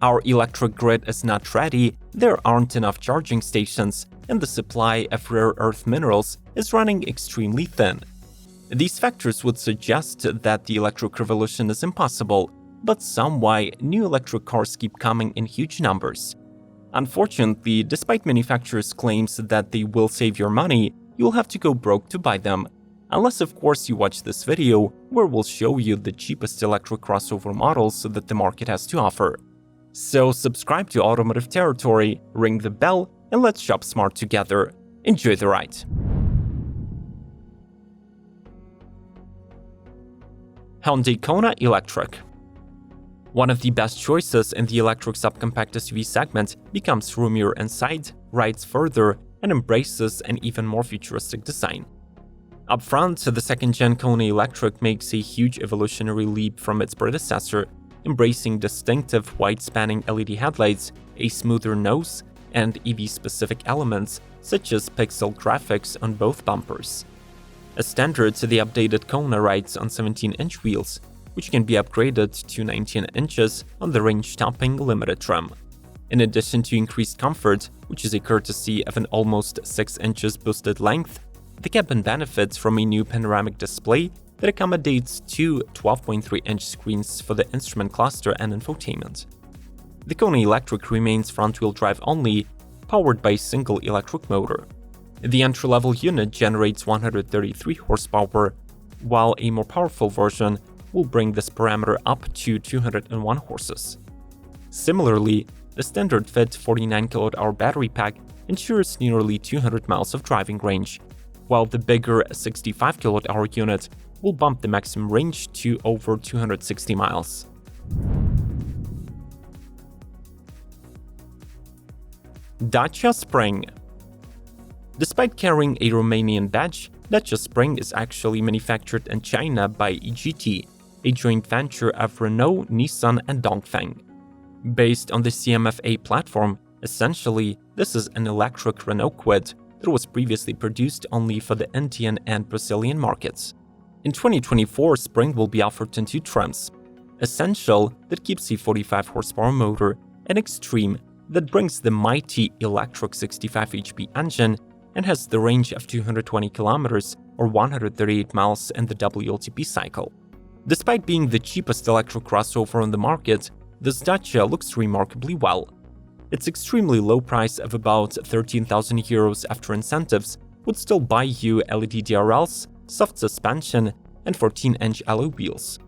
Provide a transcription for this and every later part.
Our electric grid is not ready, there aren't enough charging stations, and the supply of rare earth minerals is running extremely thin. These factors would suggest that the electric revolution is impossible, but some why new electric cars keep coming in huge numbers. Unfortunately, despite manufacturers' claims that they will save your money, you'll have to go broke to buy them. Unless of course you watch this video, where we'll show you the cheapest electric crossover models that the market has to offer. So subscribe to Automotive Territory, ring the bell, and let's shop smart together. Enjoy the ride! Hyundai Kona Electric. One of the best choices in the electric subcompact SUV segment becomes roomier inside, rides further, and embraces an even more futuristic design. Up front, the second-gen Kona Electric makes a huge evolutionary leap from its predecessor, embracing distinctive wide-spanning LED headlights, a smoother nose, and EV-specific elements such as pixel graphics on both bumpers. As standard, the updated Kona rides on 17-inch wheels, which can be upgraded to 19 inches on the range-topping limited trim. In addition to increased comfort, which is a courtesy of an almost 6 inches boosted length, the cabin benefits from a new panoramic display that accommodates two 12.3-inch screens for the instrument cluster and infotainment. The Kona Electric remains front-wheel drive only, powered by a single electric motor. The entry-level unit generates 133 horsepower, while a more powerful version will bring this parameter up to 201 horses. Similarly, the standard-fit 49 kWh battery pack ensures nearly 200 miles of driving range, while the bigger 65 kWh unit will bump the maximum range to over 260 miles. Dacia Spring. Despite carrying a Romanian badge, Dacia Spring is actually manufactured in China by EGT, a joint venture of Renault, Nissan, and Dongfeng. Based on the CMF-A platform, essentially, this is an electric Renault Kwid that was previously produced only for the Indian and Brazilian markets. In 2024, Spring will be offered in two trims: Essential, that keeps a 45 horsepower motor, and Extreme, that brings the mighty electric 65 HP engine and has the range of 220 kilometers or 138 miles in the WLTP cycle. Despite being the cheapest electric crossover on the market, this Dacia looks remarkably well. Its extremely low price of about 13,000 euros after incentives would still buy you LED DRLs, soft suspension, and 14-inch alloy wheels.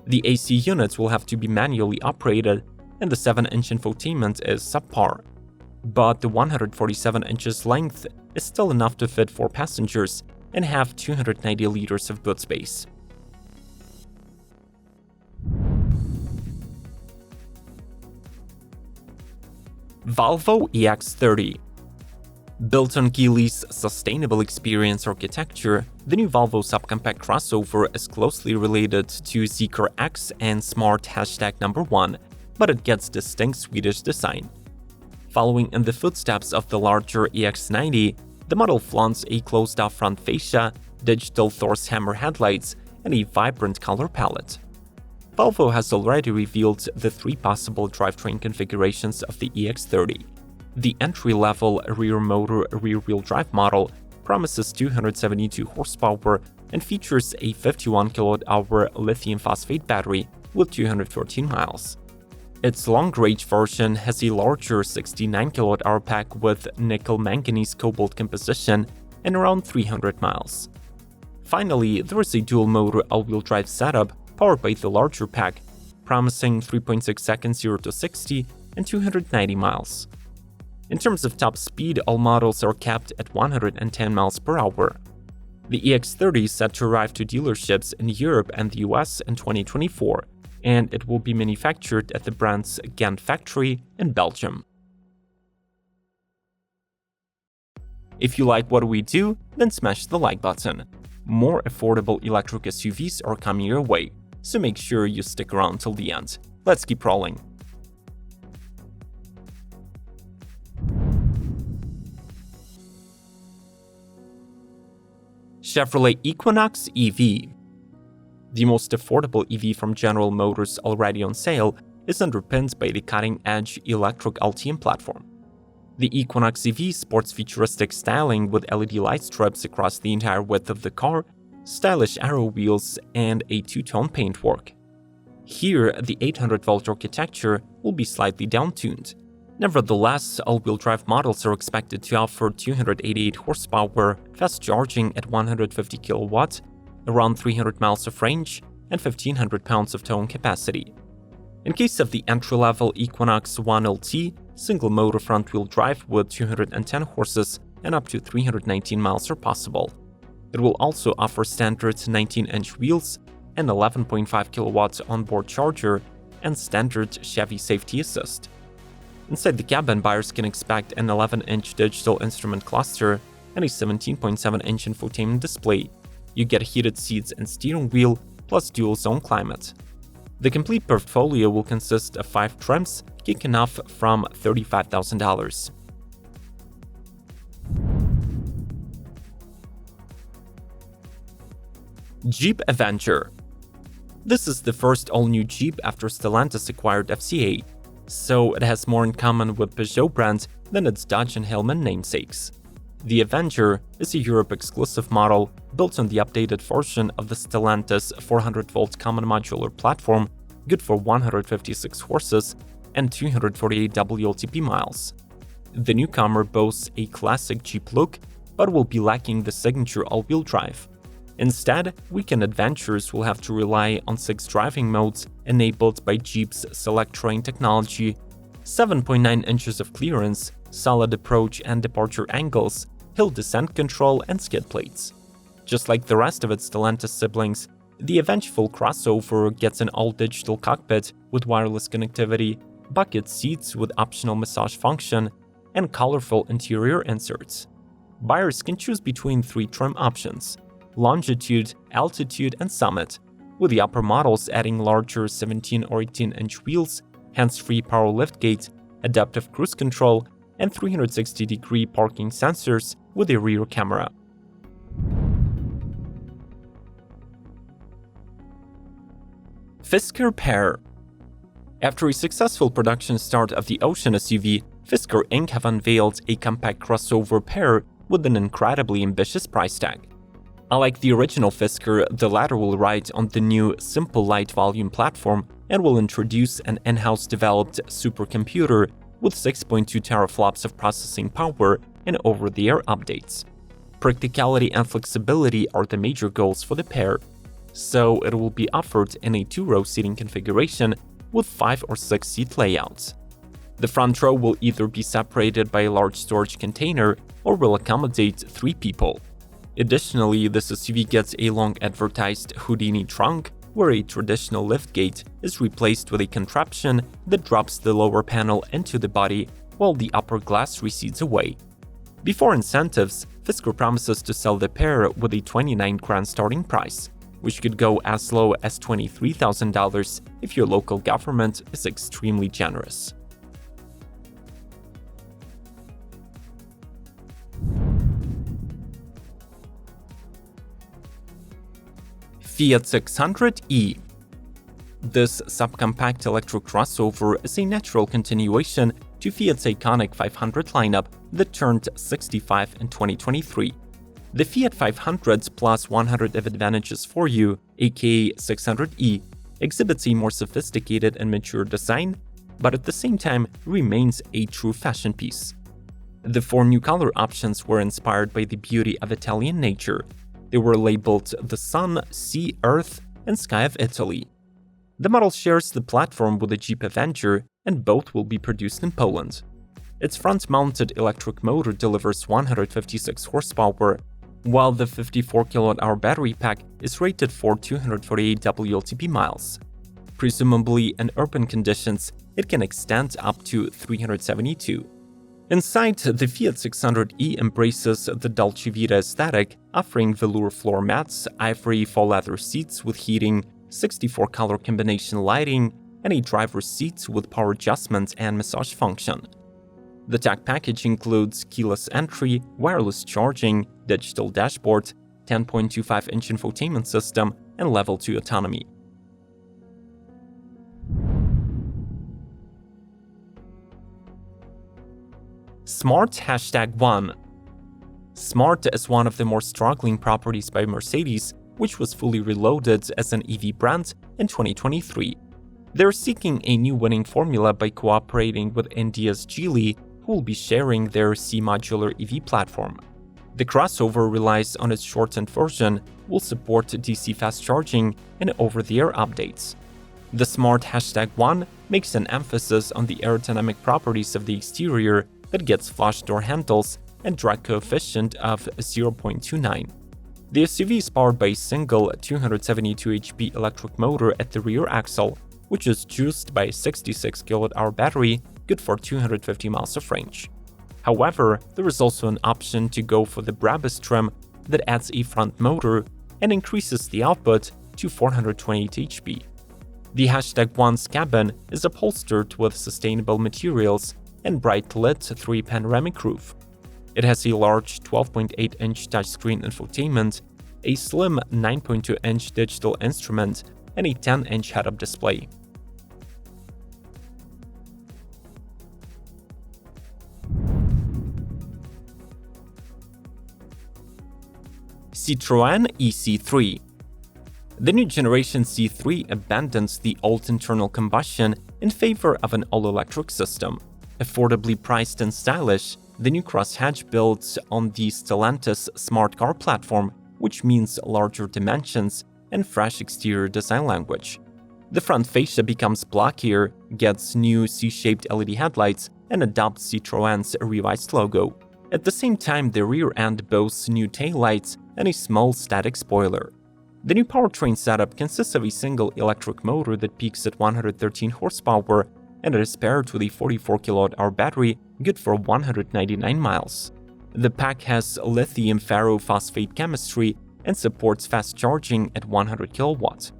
The AC units will have to be manually operated, and the 7-inch infotainment is subpar. But the 147 inches length is still enough to fit 4 passengers and have 290 liters of boot space. Volvo EX30. Built on Geely's sustainable experience architecture, the new Volvo subcompact crossover is closely related to Zeekr X and Smart #1, but it gets distinct Swedish design. Following in the footsteps of the larger EX90, the model flaunts a closed-off front fascia, digital Thor's hammer headlights, and a vibrant color palette. Volvo has already revealed the 3 possible drivetrain configurations of the EX30. The entry-level rear-motor rear-wheel drive model promises 272 horsepower and features a 51 kWh lithium phosphate battery with 214 miles. Its long-range version has a larger 69 kWh pack with nickel-manganese cobalt composition and around 300 miles. Finally, there is a dual-motor all-wheel drive setup powered by the larger pack, promising 3.6 seconds 0 to 60 and 290 miles. In terms of top speed, all models are capped at 110 miles per hour. The EX30 is set to arrive to dealerships in Europe and the US in 2024, and it will be manufactured at the brand's Ghent factory in Belgium. If you like what we do, then smash the like button. More affordable electric SUVs are coming your way, so make sure you stick around till the end. Let's keep rolling. Chevrolet Equinox EV. The most affordable EV from General Motors already on sale is underpinned by the cutting-edge electric Ultium platform. The Equinox EV sports futuristic styling with LED light strips across the entire width of the car, stylish aero wheels, and a two-tone paintwork. Here, the 800-volt architecture will be slightly down-tuned. Nevertheless, all-wheel drive models are expected to offer 288 horsepower, fast charging at 150 kilowatts, around 300 miles of range, and 1,500 pounds of towing capacity. In case of the entry-level Equinox One LT, single-motor front-wheel drive with 210 horses and up to 319 miles are possible. It will also offer standard 19-inch wheels, an 11.5 kilowatts onboard charger, and standard Chevy safety assist. Inside the cabin, buyers can expect an 11-inch digital instrument cluster and a 17.7-inch infotainment display. You get heated seats and steering wheel, plus dual-zone climate. The complete portfolio will consist of 5 trims, kicking off from $35,000. Jeep Avenger. This is the first all-new Jeep after Stellantis acquired FCA, so it has more in common with Peugeot brand than its Dodge and Hillman namesakes. The Avenger is a Europe-exclusive model built on the updated version of the Stellantis 400-volt common modular platform, good for 156 horses and 248 WLTP miles. The newcomer boasts a classic Jeep look, but will be lacking the signature all-wheel drive. Instead, weekend adventurers will have to rely on 6 driving modes enabled by Jeep's Select Terrain technology, 7.9 inches of clearance, solid approach and departure angles, hill descent control, and skid plates. Just like the rest of its Stellantis siblings, the Avengeful crossover gets an all-digital cockpit with wireless connectivity, bucket seats with optional massage function, and colorful interior inserts. Buyers can choose between 3 trim options: Longitude, Altitude, and Summit, with the upper models adding larger 17 or 18-inch wheels, hands-free power liftgate, adaptive cruise control, and 360-degree parking sensors with a rear camera. Fisker Pear. After a successful production start of the Ocean SUV, Fisker Inc. have unveiled a compact crossover Pear with an incredibly ambitious price tag. Unlike the original Fisker, the latter will ride on the new Simple Light Volume platform and will introduce an in-house developed supercomputer with 6.2 teraflops of processing power and over-the-air updates. Practicality and flexibility are the major goals for the Pear, so it will be offered in a 2-row seating configuration with 5 or 6 seat layouts. The front row will either be separated by a large storage container or will accommodate 3 people. Additionally, this SUV gets a long-advertised Houdini trunk, where a traditional liftgate is replaced with a contraption that drops the lower panel into the body while the upper glass recedes away. Before incentives, Fisker promises to sell the Pear with a $29,000 starting price, which could go as low as $23,000 if your local government is extremely generous. Fiat 600e. This subcompact electric crossover is a natural continuation to Fiat's iconic 500 lineup that turned 65 in 2023. The Fiat 500 plus 100 of advantages for you, aka 600e, exhibits a more sophisticated and mature design, but at the same time remains a true fashion piece. The 4 new color options were inspired by the beauty of Italian nature. They were labeled the Sun, Sea, Earth, and Sky of Italy. The model shares the platform with the Jeep Avenger, and both will be produced in Poland. Its front-mounted electric motor delivers 156 horsepower, while the 54 kWh battery pack is rated for 248 WLTP miles. Presumably in urban conditions, it can extend up to 372. Inside, the Fiat 600e embraces the Dolce Vita aesthetic, offering velour floor mats, ivory faux leather seats with heating, 64-color combination lighting, and a driver's seat with power adjustment and massage function. The tech package includes keyless entry, wireless charging, digital dashboard, 10.25-inch infotainment system, and level 2 autonomy. Smart #1. Smart is one of the more struggling properties by Mercedes, which was fully reloaded as an EV brand in 2023. They're seeking a new winning formula by cooperating with India's Geely, who will be sharing their C-modular EV platform. The crossover relies on its shortened version, will support DC fast charging and over-the-air updates. The Smart #1 makes an emphasis on the aerodynamic properties of the exterior that gets flush door handles and drag coefficient of 0.29. The SUV is powered by a single 272 HP electric motor at the rear axle, which is juiced by a 66 kWh battery, good for 250 miles of range. However, there is also an option to go for the Brabus trim that adds a front motor and increases the output to 428 HP. The #1's cabin is upholstered with sustainable materials and bright-lit 3 panoramic roof. It has a large 12.8-inch touchscreen infotainment, a slim 9.2-inch digital instrument, and a 10-inch head-up display. Citroen EC3. The new generation C3 abandons the old internal combustion in favor of an all-electric system. Affordably priced and stylish, the new crosshatch builds on the Stellantis smart car platform, which means larger dimensions and fresh exterior design language. The front fascia becomes blockier, gets new C-shaped LED headlights, and adopts Citroen's revised logo. At the same time, the rear end boasts new taillights and a small static spoiler. The new powertrain setup consists of a single electric motor that peaks at 113 horsepower, and it is paired with a 44 kWh battery, good for 199 miles. The pack has lithium ferrophosphate chemistry and supports fast charging at 100 kW.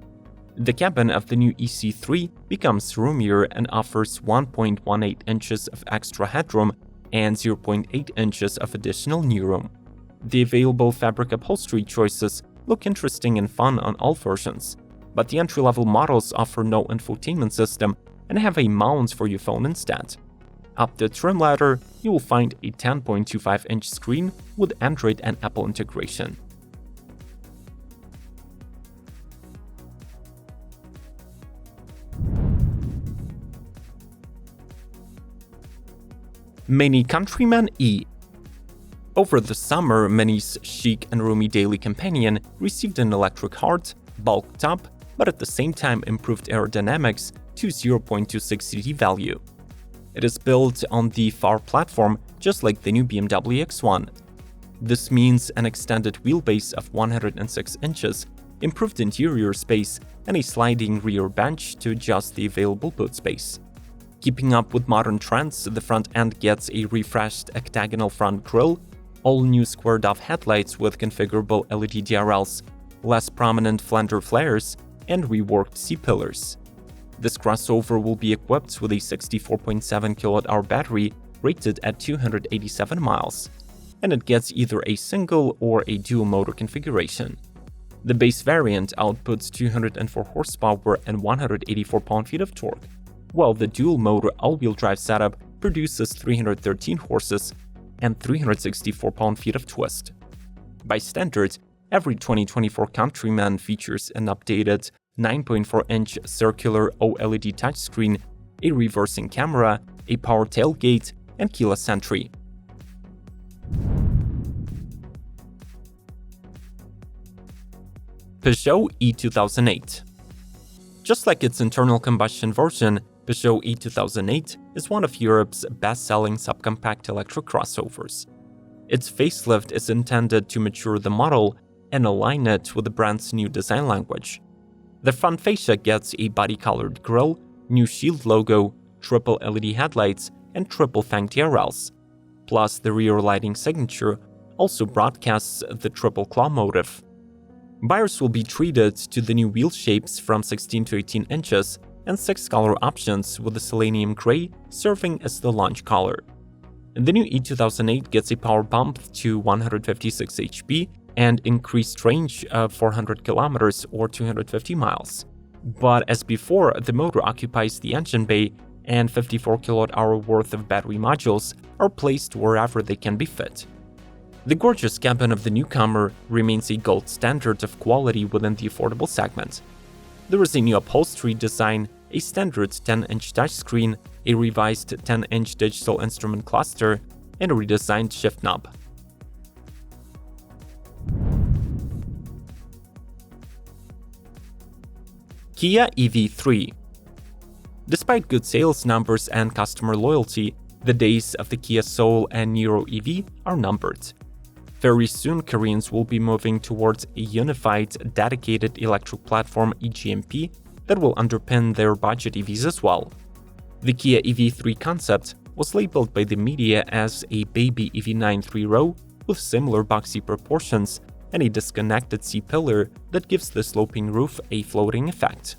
The cabin of the new EC3 becomes roomier and offers 1.18 inches of extra headroom and 0.8 inches of additional knee room. The available fabric upholstery choices look interesting and fun on all versions, but the entry-level models offer no infotainment system and have a mount for your phone instead. Up the trim ladder, you will find a 10.25-inch screen with Android and Apple integration. Mini Countryman E. Over the summer, Mini's chic and roomy daily companion received an electric heart, bulked up, but at the same time improved aerodynamics to 0.26 CD value. It is built on the FAR platform, just like the new BMW X1. This means an extended wheelbase of 106 inches, improved interior space, and a sliding rear bench to adjust the available boot space. Keeping up with modern trends, the front end gets a refreshed octagonal front grille, all new squared-off headlights with configurable LED DRLs, less prominent fender flares, and reworked C-pillars. This crossover will be equipped with a 64.7 kWh battery rated at 287 miles, and it gets either a single or a dual motor configuration. The base variant outputs 204 horsepower and 184 pound-feet of torque, while the dual-motor all-wheel drive setup produces 313 horses and 364 pound-feet of twist. By standards, every 2024 Countryman features an updated 9.4-inch circular OLED touchscreen, a reversing camera, a power tailgate, and keyless entry. Peugeot E2008. Just like its internal combustion version, Peugeot E2008 is one of Europe's best-selling subcompact electric crossovers. Its facelift is intended to mature the model and align it with the brand's new design language. The front fascia gets a body-colored grille, new Shield logo, triple LED headlights, and triple fang DRLs. Plus, the rear lighting signature also broadcasts the triple claw motif. Buyers will be treated to the new wheel shapes from 16 to 18 inches and 6 color options, with the selenium gray serving as the launch color. The new E2008 gets a power bump to 156 HP and increased range of 400 kilometers or 250 miles. But as before, the motor occupies the engine bay and 54 kWh worth of battery modules are placed wherever they can be fit. The gorgeous cabin of the newcomer remains a gold standard of quality within the affordable segment. There is a new upholstery design, a standard 10-inch touchscreen, a revised 10-inch digital instrument cluster, and a redesigned shift knob. Kia EV3. Despite good sales numbers and customer loyalty, the days of the Kia Soul and Niro EV are numbered. Very soon, Koreans will be moving towards a unified, dedicated electric platform EGMP that will underpin their budget EVs as well. The Kia EV3 concept was labeled by the media as a baby EV9 3-row with similar boxy proportions and a disconnected C-pillar that gives the sloping roof a floating effect.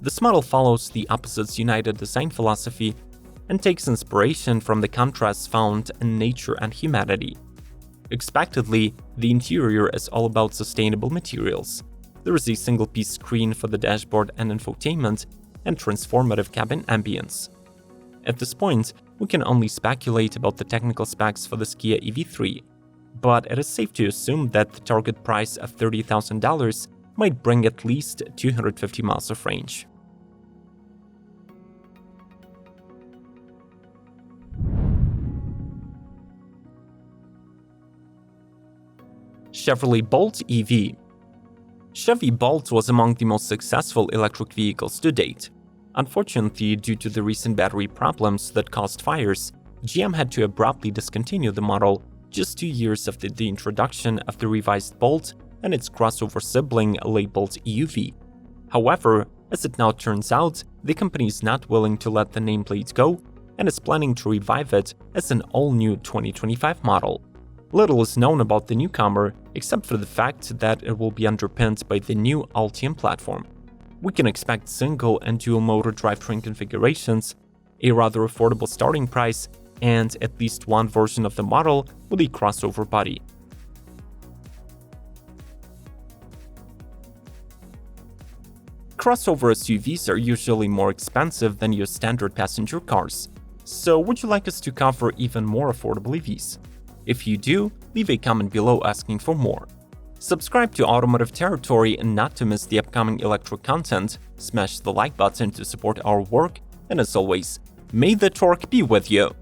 This model follows the opposites united design philosophy and takes inspiration from the contrasts found in nature and humanity. Expectedly, the interior is all about sustainable materials. There is a single-piece screen for the dashboard and infotainment, and transformative cabin ambience. At this point, we can only speculate about the technical specs for this Kia EV3, but it is safe to assume that the target price of $30,000 might bring at least 250 miles of range. Chevrolet Bolt EV. Chevy Bolt was among the most successful electric vehicles to date. Unfortunately, due to the recent battery problems that caused fires, GM had to abruptly discontinue the model just 2 years after the introduction of the revised Bolt and its crossover sibling labeled EUV. However, as it now turns out, the company is not willing to let the nameplate go and is planning to revive it as an all-new 2025 model. Little is known about the newcomer, except for the fact that it will be underpinned by the new Ultium platform. We can expect single and dual motor drivetrain configurations, a rather affordable starting price, and at least one version of the model with a crossover body. Crossover SUVs are usually more expensive than your standard passenger cars, so would you like us to cover even more affordable EVs? If you do, leave a comment below asking for more. Subscribe to Automotive Territory and not to miss the upcoming electric content, smash the like button to support our work, and as always, may the torque be with you!